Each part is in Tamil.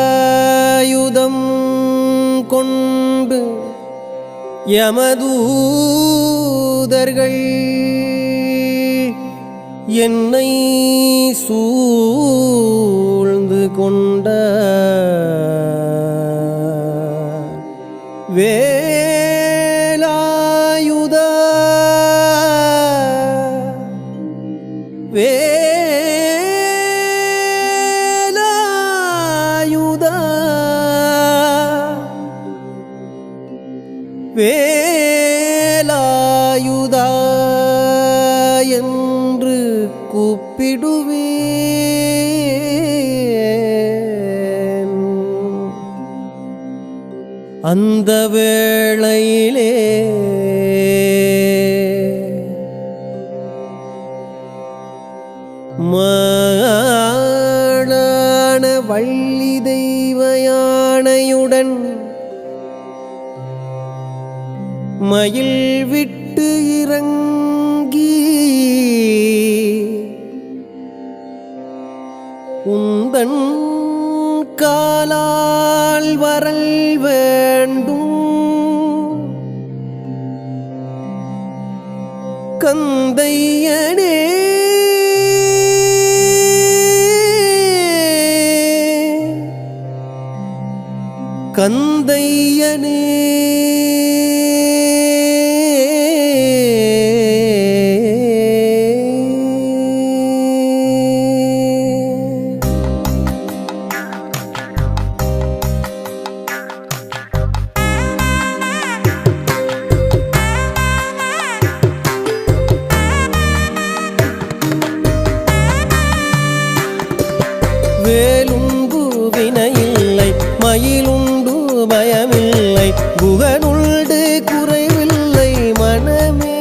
சூலாயுதம் கொண்டு யமதூதர்கள் என்னை சூழ்ந்து கொண்ட வேலாயுதா வேலாயுதா வேலாயுதா என்று கூப்பிடுவேன். அந்த வேளையிலே மாளான வள்ளி தெய்வ யானையுடன் மயில் விட்டு இறங்கி உந்தன் காலால் வரல் வேண்டும் கந்தையனே கந்தையனே வேலுண்டு வினையில்லை மயிலுண்டு பயமில்லை குகனுண்டு குறைவில்லை மனமே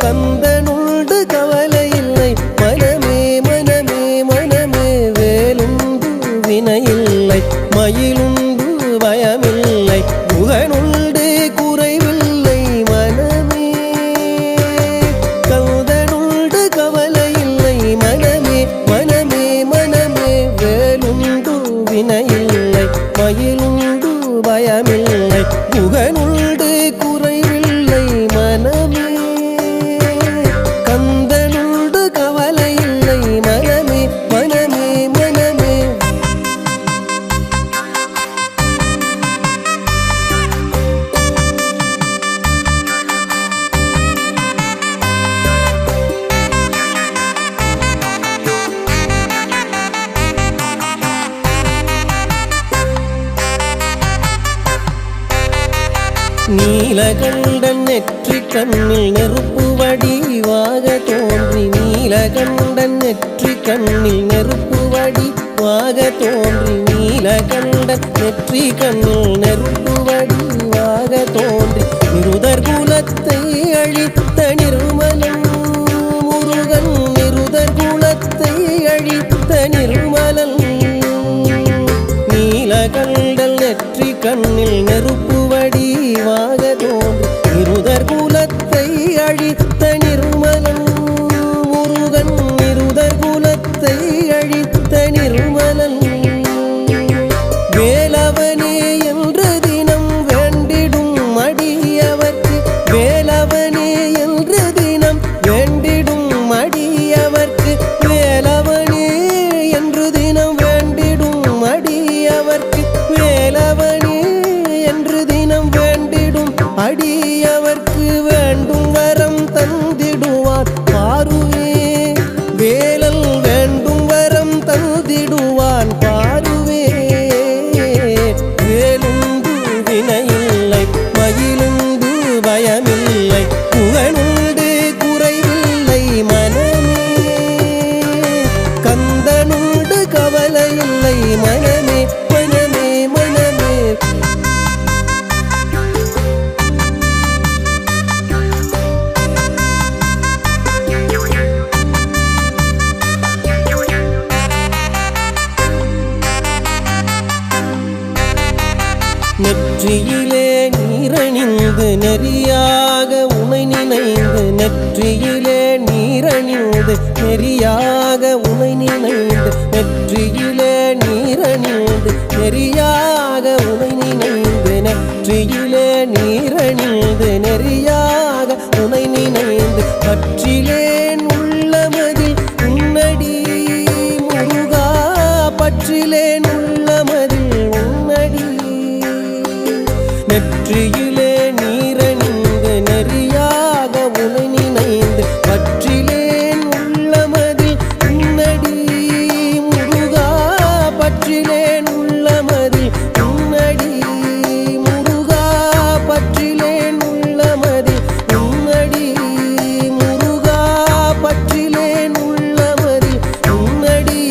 கந்தனுண்டு கவலையில்லை மனமே மனமே மனமே வேலுண்டு வினையில்லை மயிலுண்டு பயமில்லை குகனுண்டு குறைவில்லை மனமே கந்தனுண்டு கவலையில்லை மனமே மனமே மனமே வேலுண்டு வினையில்லை மயிலுண்டு பயமில்லை குகனுண்டு குறைவில்லை மனமே கந்தனுண்டு கவலையில்லை மனமே மனமே மனமே நீலகண்டன் நெற்றி கண்ணில் நெருப்பு வடிவாக தோன்றி நீலகண்டன் நெற்றி கண்ணில் நெருப்பு வடிவாக தோன்றி நீலகண்டன் நெற்றி கண்ணில் நெருப்பு வடிவாக தோன்றி நிருதர் குலத்தை அழித்த நிர்மலன் முருகன் நிருதர் குலத்தை அழித்த நிர்மலன் நீலகண்டன் நெற்றி கண்ணில் நெருப்பு வடிவாக தோன்றி நிருதர் குலத்தை அழித்த நிர்மலன் முருகன் நிருதர் குலத்தை அழித்த நிர்மலன் வேலவனே என்று தினம் வேண்டிடும் அடியவர்க்கு வேலவனே என்று தினம் வேண்டிடும் அடியவர்க்கு வேலவனே என்று தினம் வேண்டிடும் அடியவர்க்கு வேலவனே என்று தினம் வேண்டிடும் அடியவர்க்கு வேண்டும் வரம் தந்திடுவார் பாருவே வேலல் வேண்டும் வரம் தந்திடுவான் பாருவே வேலுண்டு வினையில்லை மயிலுண்டு பயமில்லை புகனுண்டு குறைவில்லை மனமே கந்தனுண்டு கவலையில்லை மனமே மனமே மனமே நெற்றியிலே நீரணிந்து நெறியாக உனை நினைந்து நெற்றியிலே நீர் நீரணிந்து நெறியாக உனை நினைந்து நெற்றியிலே நீரணிந்து நெறியாக உனை நினைந்து நெற்றியிலே நீரணிந்து நெறியாக உனை நினைந்து பற்றிலேன் உள்ளமதில் உன்னடி முருகா பற்றிலேன் உள்ளமதில் உன்னடி நெற்றியிலே நீரணிந்து நெறியாக உனை நினைந்து பற்றிலேன் உள்ளமதில் உன்னடி முருகா பற்றிலேன் உள்ளமதில் உன்னடி முருகா பற்றிலேன் உள்ளமதில் உன்னடி முருகா பற்றிலேன் உள்ளமதில் உன்னடி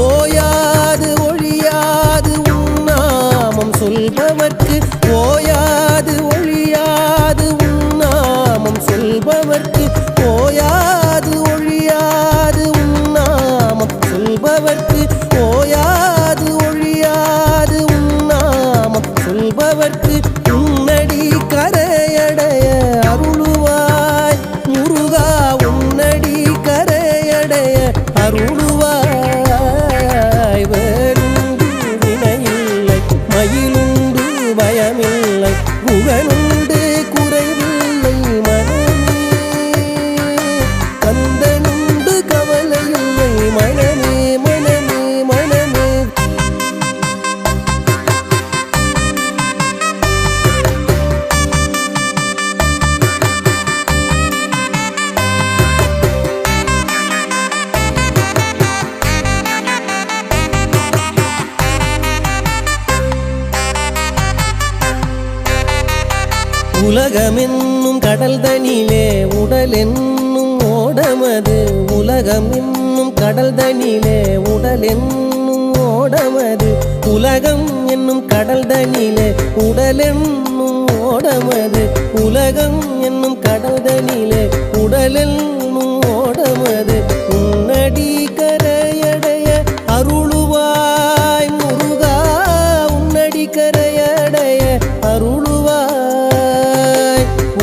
ஓயாது ஒழியாது உன்னாமம் சொல்பவர்க்கு ஓயாது ஒழியாது உன்னாமம் சொல்பவர்க்கு ஓயாது ஒழியாது உன்னாமம் சொல்பவர்க்கு ஓயாது ஒழியாது உன்னாமம் சொல்பவர்க்கு உன்னடி கரையடைய அருளுவாய் முருகா உன்னடி கரையடைய அருளுவாய் வேலுண்டு வினையில்லை மயிலுண்டு பயமில்லை புகழுண்டு குறைவில்லை மனமே கந்தனுண்டு கவலையில்லை மனமே மனமே மனமே உலகமென்னும் கடல் தனிலே உடல் என்னும் ஓடமது உலகம் என்னும் கடல் தனிலே உடல் என்னும் ஓடமது உலகம் என்னும் கடல் தனிலே உடல் என்னும் ஓடமது உலகம் என்னும் கடல் தனிலே உடல் என்னும் ஓடமது உன்னடி கரையடைய அருளுவாய் முருகா உன்னடி கரையடைய அருளுவாய்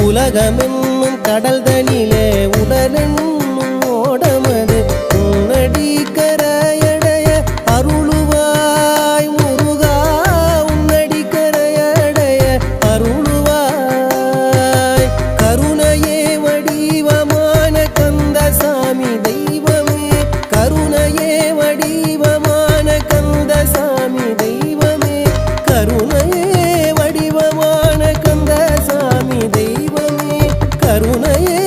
உலகமென்னும் கடல் தனிலே உடலென்னும் ஓடமது உன்னடி கரையடைய அருளுவாய் முருகா உன்னடி கரையடைய அருளுவாய் கருணையே வடிவமான கந்தசாமி தெய்வமே கருணையே வடிவமான கந்தசாமி தெய்வமே கருணையே வடிவமான கந்தசாமி தெய்வமே கருணையே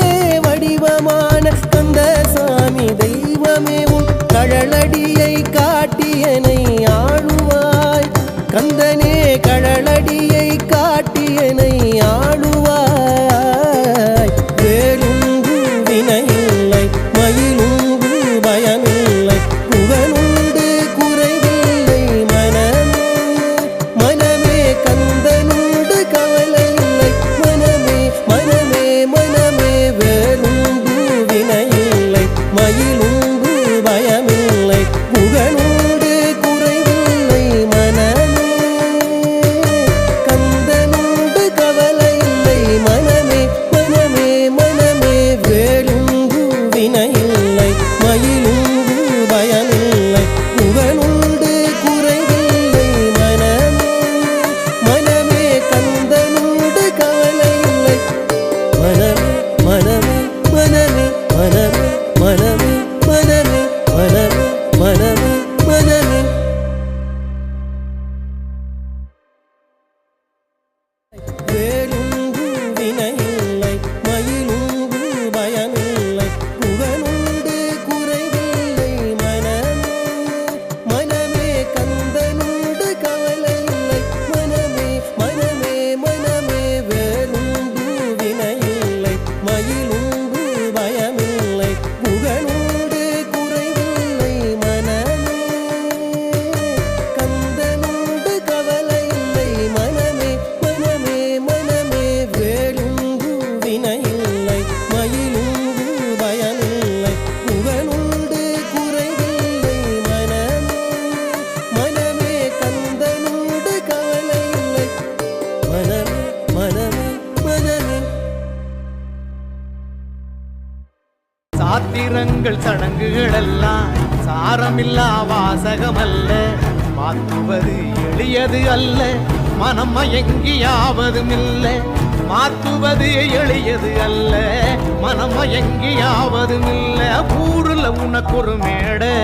வடிவமான கந்தசாமி தெய்வமே உன் கழலடியை காட்டியனை ஆளுவாய் கந்தனே கழலடியை காட்டியனை ஆளுவாய் வேலுண்டு வினையில்லை மயிலுண்டு பயமில்லை புகழுண்டு குறைவில்லை மனமே மனமே கந்தனுண்டு கவலையில்லை மனமே மனமே மனமே வேலுண்டு வினையில்லை மயிலுண்டு பயமில்லை புகழுண்டு குறைவில்லை மனமே கந்தனுண்டு கவலையில்லை மனமே மனமே மனமே வேலுண்டு வினையில்லை மயிலுண்டு பயமில்லை புகழுண்டு குறைவில்லை மனமே மனமே கந்தனுண்டு கவலையில்லை மனமே மனமே மனமே மனமே மனமே மனமே மனமே மனமே மனமே வேலுண்டு வினையில்லை மயிலுண்டு பயமில்லை புகழுண்டு குறைவில்லை மனமே மனமே கந்தனுண்டு கவலையில்லை மனமே மனமே மனமே வேலுண்டு வினையில்லை மயிலுண்டு சாஸ்திரங்கள் சடங்குகள் எல்லாம் சாரமில்லா வாசகமல்ல. மாற்றுவது எளியது அல்ல, மனம் மயங்கியாவதும் இல்லை. மாற்றுவது எளியது அல்ல, மனம் மயங்கியாவதும் இல்லை. ஊருல உனக்கு ஒரு மேடை,